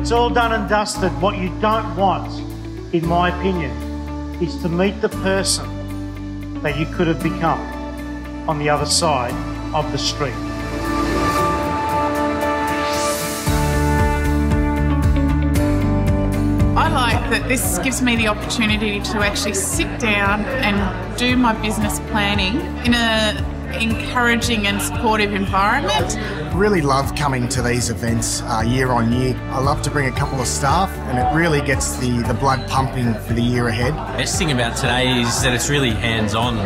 it's all done and dusted, what you don't want, in my opinion, is to meet the person that you could have become on the other side of the street. I like that this gives me the opportunity to actually sit down and do my business planning in an encouraging and supportive environment. Really love coming to these events year on year. I love to bring a couple of staff and it really gets the blood pumping for the year ahead. The best thing about today is that it's really hands-on.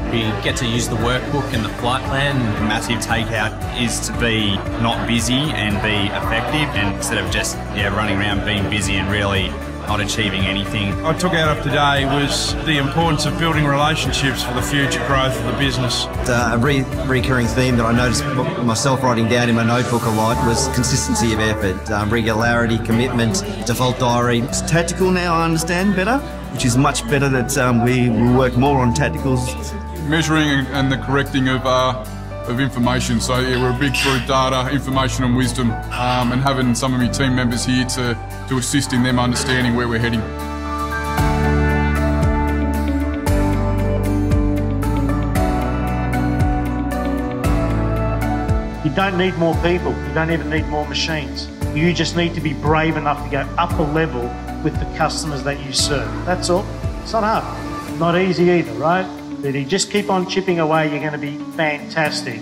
We get to use the workbook and the flight plan. The massive takeout is to be not busy and be effective, and instead of just running around being busy and really not achieving anything. What I took out of today was the importance of building relationships for the future growth of the business. A recurring theme that I noticed myself writing down in my notebook a lot was consistency of effort, regularity, commitment, default diary. It's tactical now, I understand better, which is much better that we work more on tacticals. Measuring and the correcting of information. So we're a big through data, information and wisdom, and having some of my team members here to assist in them understanding where we're heading. You don't need more people, you don't even need more machines. You just need to be brave enough to go up a level with the customers that you serve. That's all. It's not hard. Not easy either, right? But if you just keep on chipping away, you're going to be fantastic.